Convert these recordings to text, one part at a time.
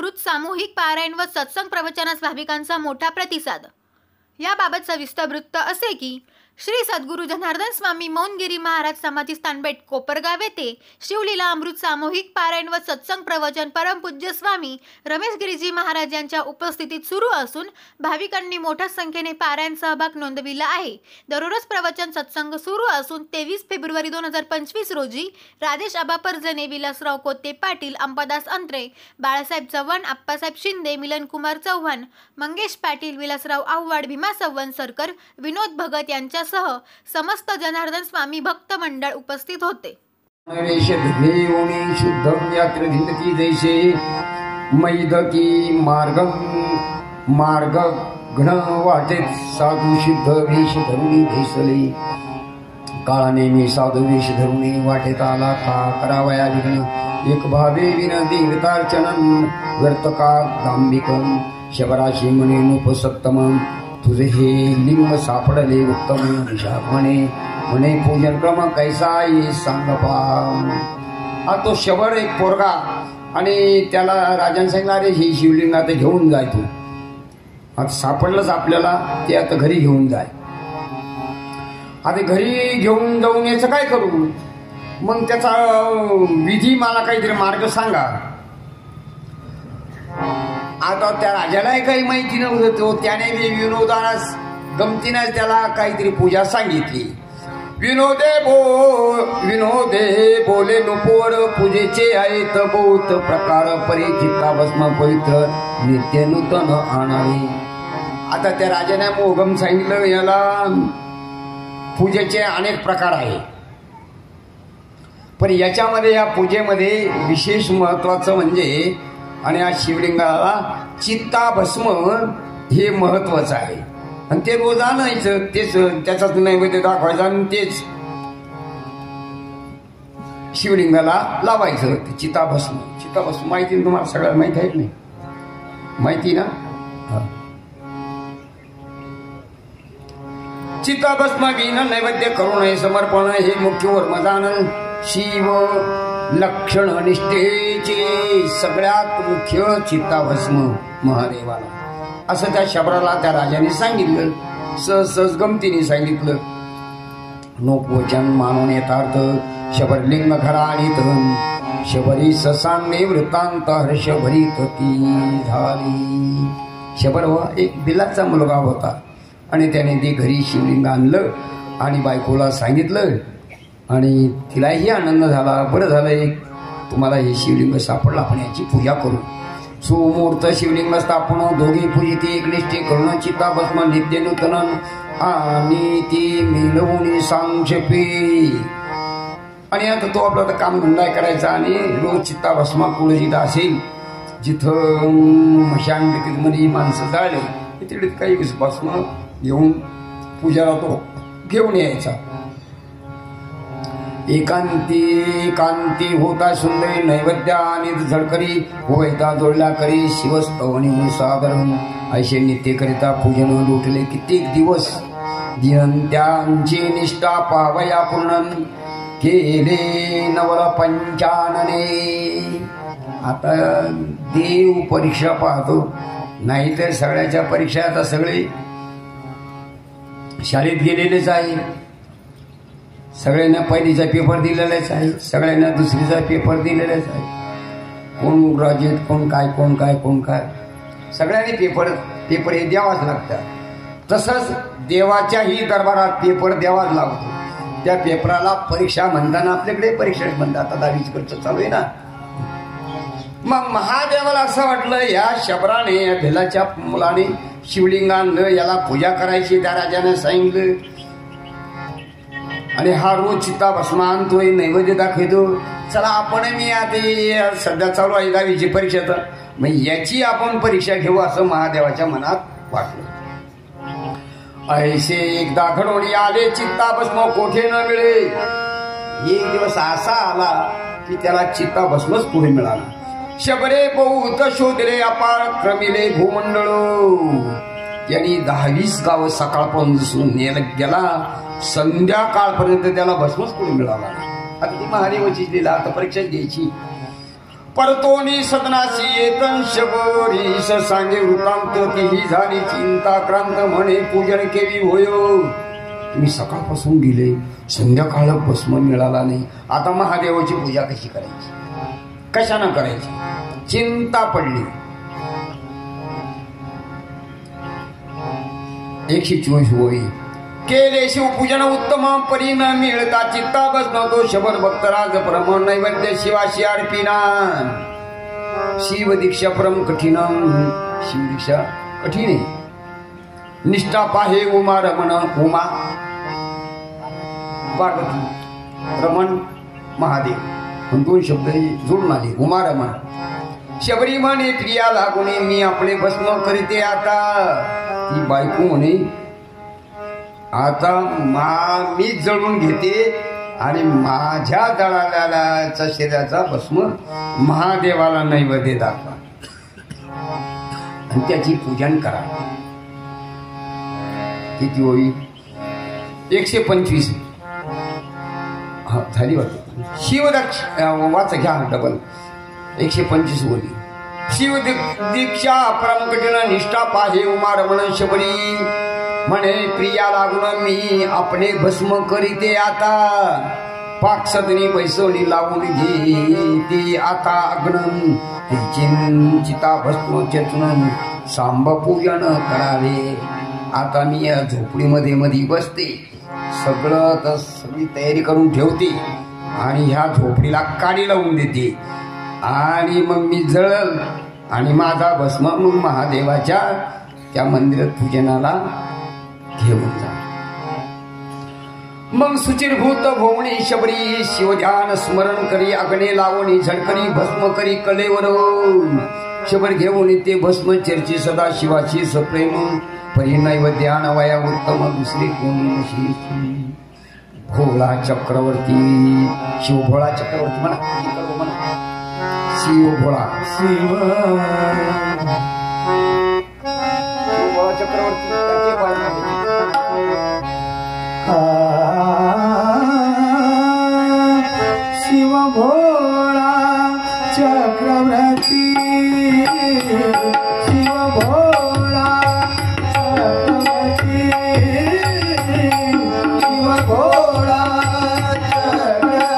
अमृत सामूहिक पारायण व सत्संग प्रवचनास भाविकांचा मोठा प्रतिसाद। याबाबत सविस्तर वृत्त असे की श्री सद्गुरू जनार्दन स्वामी मौनगिरी महाराज समाधी स्थानबेट कोपरगाव येथे शिवलीला अमृत सामूहिक पारायण व सत्संग प्रवचन परमपूज्य स्वामी रमेश गिरीजी महाराज यांच्या उपस्थितीत सुरू असून भाविकांनी मोठ्या संख्येने पारायण सहभाग नोंदविला आहे। दररोज प्रवचन सत्संग सुरू असून 23 फेब्रुवारी 2025 रोजी राजेश आबा परजणे, विलासराव कोते पाटील, अंबादास अंत्रे, बाळासाहेब चव्हाण, आप्पासाहेब शिंदे, मिलन कुमार चव्हाण, मंगेश पाटील, विलासराव आव्हाड, भीमा संवनसरकर, विनोद भगत यांच्या सह समस्त जनार्दन स्वामी भक्त मंडळ उपस्थित होते। जैसे मैदकी मार्ग घन वाटेत साधू सिद्ध वेश धरुणी भैसले, काळा नेमी साधू वेश धरुणी वाटेत आला था करावया विघ्न, एक भावे विन देवतार्चनन वर्तका दांबिकम, शबराशी म्हणे नुपसत्तम, तुझे हे लिंग सापडले उत्तम, दिशा म्हणे पूजन क्रम कैसा ये सांग पा। तो शबर एक पोरगा आणि त्याला राजाने सांगितलं, अरे हे शिवलिंग आता घेऊन जाय तू, आता सापडलंच आपल्याला, ते आता घरी घेऊन जाय। आता घरी घेऊन जाऊन याचं काय करू, मग त्याचा विधी मला काहीतरी मार्ग सांगा। आता त्या राजालाही काही माहिती नव्हतं, त्याने विनोदानास गमतीनं त्याला काहीतरी पूजा सांगितली। विनोदे बोले नुपोर, पूजेचे आहेत बहुत प्रकार, परी चित्ता भस्म पवित्र नित्य नूतन आणावे। आता त्या राजाने मोगम सांगितलं, याला पूजेचे अनेक प्रकार आहे, पण याच्यामध्ये या पूजेमध्ये विशेष महत्वाचं म्हणजे, आणि या शिवलिंगाला चित्ता भस्म हे महत्वाचं आहे, आणि ते रोज आणायचं, तेच त्याचाच नैवेद्य दाखवायचा आणि तेच शिवलिंगाला लावायचं। चिताभस्म माहिती ना तुम्हाला, सगळ्याला माहिती आहे की नाही, माहिती ना? चिताभस्म घेणं, नैवेद्य करू नये समर्पण, हे मुख्य वर्मजानन शिव लक्षण निष्ठेचे सगळ्यात मुख्य चित्ताभस्म महादेवाला, असं त्या शबराला त्या राजाने सांगितलं, सहज गमतीने सांगितलं। नोपवचन मानून यथार्थ शबरलिंग घराणीत, शबरी ससांगे वृत्तांत हर्ष भरीत ती झाली। शबर व एक बिलाचा मुलगा होता, आणि त्याने ते घरी शिवलिंग आणलं आणि बायकोला सांगितलं, आणि तिलाही आनंद झाला। बरं झालंय तुम्हाला हे शिवलिंग सापडलं, आपण याची पूजा करू। सुमूर्त शिवलिंग स्थापन, दोघी पूजिते एक निष्ठे करून, चिताभस्म नित्य नूतन आणि ती मिळवून सांक्षेपे। आणि आता तो आपला काम धंदा करायचा, आणि रोज चिताभस्मा कुळजित असेल जिथं मशानमध्ये माणसं जाळले तिकडे काही भस्म घेऊन पूजाला तो घेऊन यायचा। एकांती होता सुंदरी नैवेद्य आणि झळकरी होता जोडला करी, शिवस्तवणी सादर ऐसे नित्य करिता पूजन लुटले कित्येक दिवस, दिन त्यांची निष्ठा पावया पूर्ण केले नवल पंचानने। आता देव परीक्षा पाहतो, नाहीतर सगळ्याच्या परीक्षा आता सगळे शाळेत गेलेलेच आहे, सगळ्यांना पहिलीचा पेपर दिलेलाच आहे, सगळ्यांना दुसरीचा पेपर दिलेलाच आहे, कोण ग्रॅज्युएट, कोण काय, सगळ्यांनी पेपर हे द्यावाच लागतात। तसंच देवाच्याही दरबारात पेपर द्यावाच लागतो। त्या पेपराला परीक्षा म्हणताना आपल्याकडे परीक्षा म्हणतात, आता 10वीच चालू आहे ना। मग महादेवाला असं वाटलं, या शबराने, या भिलाच्या मुलाने शिवलिंग आणलं, याला पूजा करायची, त्या राजाने सांगितलं, आणि हा रोज चिताभस्म आणतोय, नैवेद्य दाखवतो, चला आपण मी आता सध्या चालू आहे 10वीची परीक्षा, तर मग याची आपण परीक्षा घेऊ असं महादेवाच्या मनात वाटलं। ऐसे एकदा घडवणी आले, चित्ताभस्म कोठे न मिळे। एक दिवस असा आला की त्याला चित्ताभस्मच पुढे मिळाला। शबरे बहुत शोधले, अपार क्रमिले भूमंडळ, त्यांनी 10-20 गावं सकाळपासून गेला, संध्याकाळपर्यंत त्याला भस्मच पुढे मिळाला। आता ती महादेवाची लीला, आता परीक्षा घ्यायची, परतोनी सदनाशी येतन शबरीश सांगे वृत्तांत तीही झाली चिंता क्रांत म्हणे पूजन केली होय. तुम्ही सकाळपासून गेले, संध्याकाळ भस्म मिळाला नाही. आता महादेवाची पूजा कशी करायची, कशानं करायची, चिंता पडली. 124 ओळी. केले शिवपूजन उत्तम परी न मिळता चित्ता बसनो तो शबर भक्तराज परम नैवेद्य शिवाशी अर्पिना. शिव दीक्षा परम कठीण, शिव दीक्षा कठीण आहे. निष्ठा पाहे उमा रमण, उमा पार्वती, रमण महादेव, 2 शब्द जोडून आले. उमा रमण. शबरी म्हणे प्रिया लागुने मी आपले भस्म करीते आता. ती बायको म्हणे आता मीच जळून घेते आणि माझ्या जळालेल्या शरीराचा भस्म महादेवाला नैवेद्य दाखवा आणि त्याची पूजन करा. किती होईल? 125 झाली वाटत. शिवदक्ष वाचा घ्या डबल. 125 ओळी. शिव दीक्षा परम कठीण निष्ठा पाहे उमा रमण शबरी म्हणे प्रिया लागून मी आपले भस्म करीते आता. पाक सदनी बैसवली लावून घेते आता अग्न चिता भस्म चेतन सांब पूजन करावे. आता मी या झोपडीमध्ये मध्ये बसते, सगळी तयारी करून ठेवते आणि ह्या झोपडीला काडी लावून देते आणि मग मी जळल आणि माझा भस्म मग महादेवाच्या त्या मंदिरात पूजनाला घेऊन जा. मग सुचिरभूत भोवणी शबरी शिवध्यान स्मरण करी अग्ने लावणी झडकरी भस्म करी कलेवर. शबर घेऊन ते भस्म चर्ची सदा शिवाची सप्रेम परी नैवेद्यान वया उत्तम दुसरे कोणी नशी. भोळा चक्रवर्ती, शिव भोळा चक्रवर्ती म्हणा, शिव भोळा, शिव भोळा चक्रवर्ती त्याचे पाय शिव भोळा चक्रवर्ती, शिव भोळा चक्रवर्ती, शिव भोळा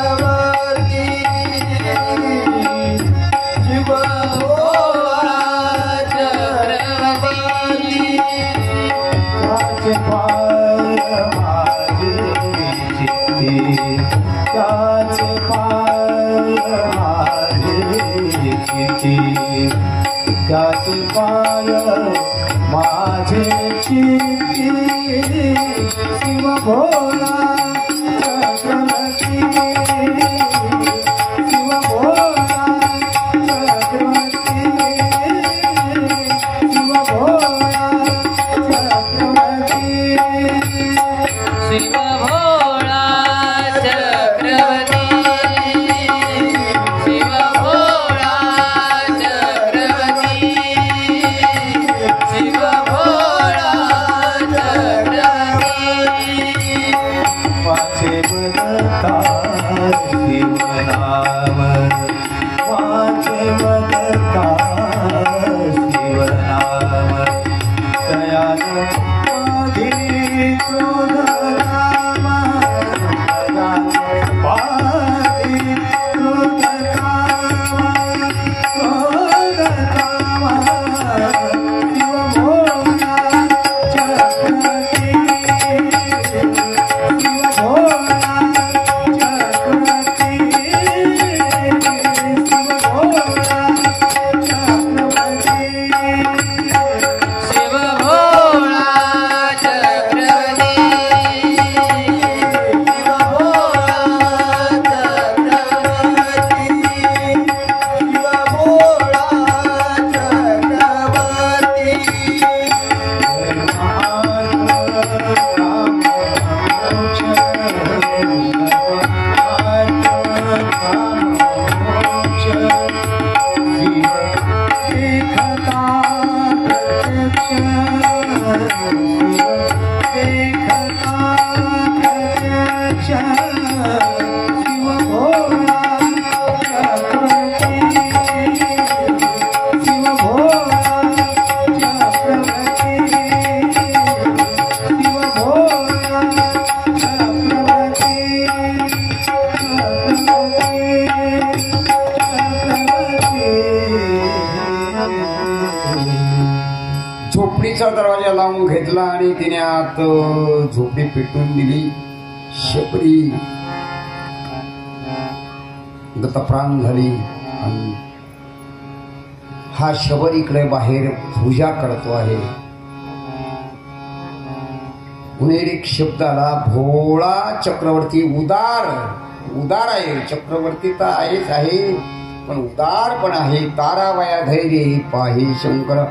चक्रवर्ती, शिव भोळा चक्रवर्ती. त्याचे पाय त्याचे पाय माझे चित्ती. शिव भोला चक्रवर्ती, शिव भोला चक्रवर्ती, शिव भोला चक्रवर्ती, शिव भोला चक्रवर्ती, शिव भोला चक्रवर्ती, शिव भोला चक्रवर्ती. वाचे बदकार शिवनाम, वाचे बदकार शिवनाम. दयान पाधी क्रोधकाम, दयान पाधी क्रोधकाम, क्रोधकाम. शिव भोला चक्रवर्ती, शिव भोला चक्रवर्ती, शिव भोला चक्रवर्ती, शिव भोला चक्रवर्ती, शिव भोला चक्रवर्ती, शिव भोला चक्रवर्ती. आणि तिने आत झोपडी पेटून दिली. शबरी गतप्राण झाली. आणि हा शबर इकडे बाहेर पूजा करतो आहे. पुणेरिक शब्दाला भोळा चक्रवर्ती उदार उदार आहे. चक्रवर्ती तर आहेच आहे, पण उदार पण आहे. तारावया धैर्य पाहे शंकर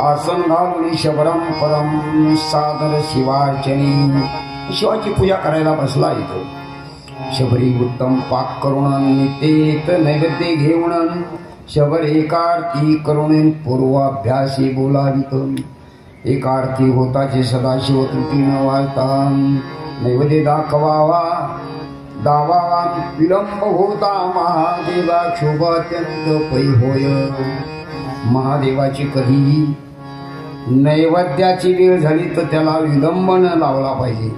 आसन घालून शबरम परम सादर शिवार्चनी. शिवाची पूजा करायला बसला येतो. शबरी उत्तम पाक करून नितेत नैवेद्य घेऊन शबर एकार्ती करून पूर्वाभ्यासी बोलावित. एकार्ती होताचे सदाशिव तृती न वाजता नैवेद्य दाखवावा दावा. विलंब होता महादेवा क्षोभ अत्यंत पै होय. महादेवाची कधी नैवेद्याची वेळ झाली तर त्याला विलंब न लावला पाहिजे.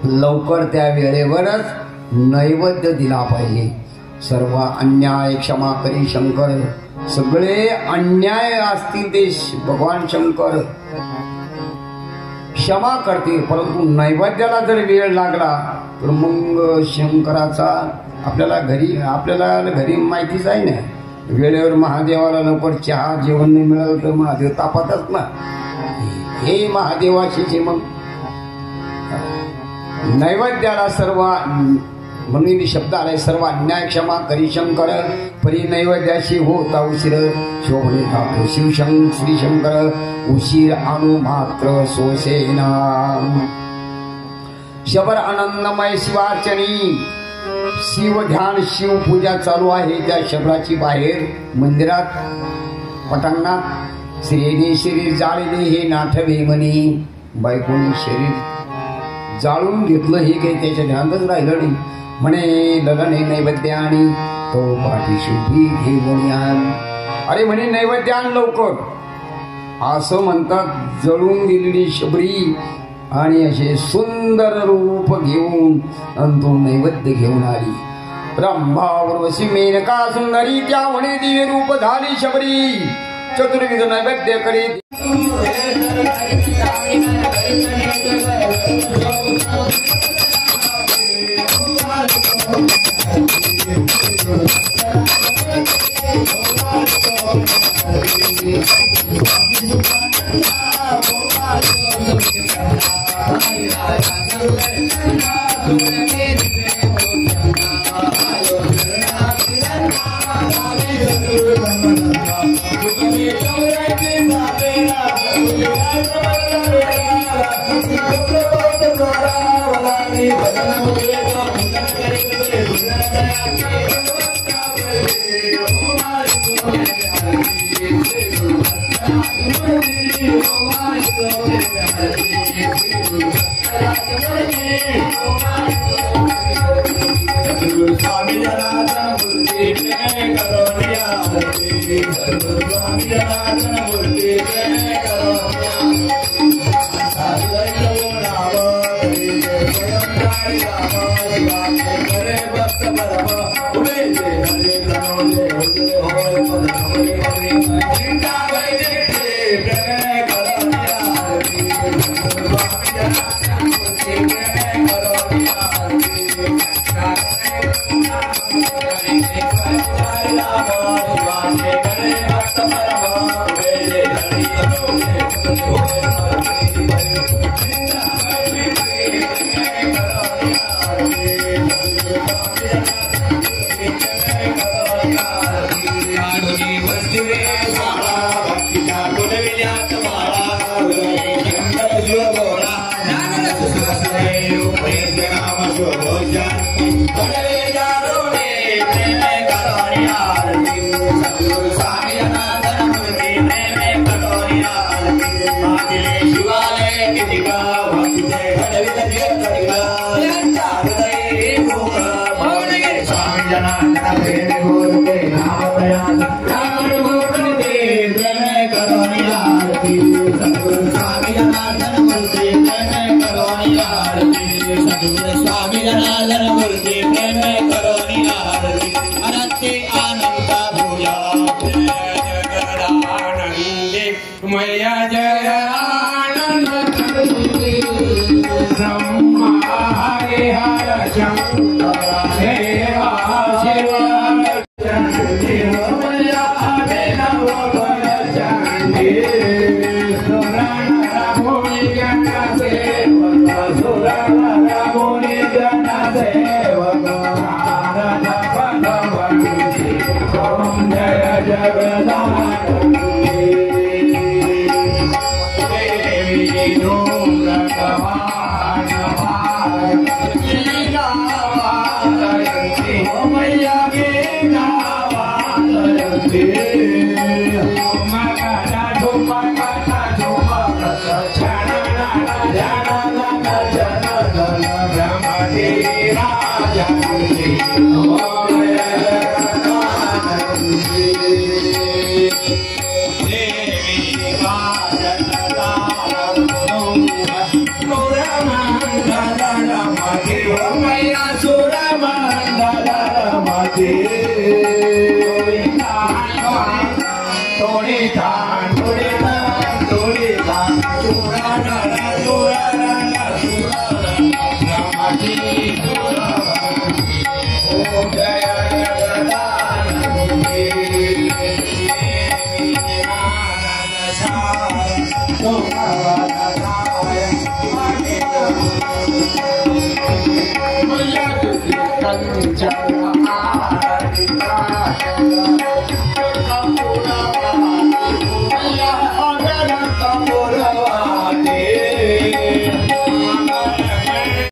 लवकर त्या वेळेवरच नैवेद्य दिला पाहिजे. सर्व अन्याय क्षमा करी शंकर. सगळे अन्याय असतील ते भगवान शंकर क्षमा करतील, परंतु नैवेद्याला जर वेळ लागला तर मग शंकराचा आपल्याला घरी माहितीच आहे ना. वेळेवर महादेवाला लवकर चहा जेवण नाही मिळालं तर महादेव तापातच ना. हे महादेवाचे मग नैवेद्याला सर्व म्हणून शब्द आलाय. सर्व अन्याय क्षमा करी शंकर परी नैवेद्याशी होता उशीर. शोभने ठाकूर श्री शंकर उशीर अनु मात्र सोसेना. शबर आनंदमय शिवार्चनी. शिव ध्यान शिव पूजा चालू आहे. त्या शबराची बाहेर मंदिरात पटांगणात स्त्रियेने शरीर जाळले हे नाठवे म्हणी. बायकोने शरीर जाळून घेतलं हे काही त्याच्या ध्यानातच राहिलं नाही. म्हणे ललने नैवेद्य आणि तो पाठीशी उभी घेऊन आण. अरे म्हणे नैवेद्य आण लवकर असं म्हणतात. जळून गेलेली शबरी आणि असे सुंदर रूप घेऊन तो नैवेद्य घेऊन आली. रंभा उर्वशी मेनका सुंदरी त्या म्हणे दिव्य रूप झाली शबरी. चतुर्विध नैवेद्य करीत मैया जय आनंद Jaya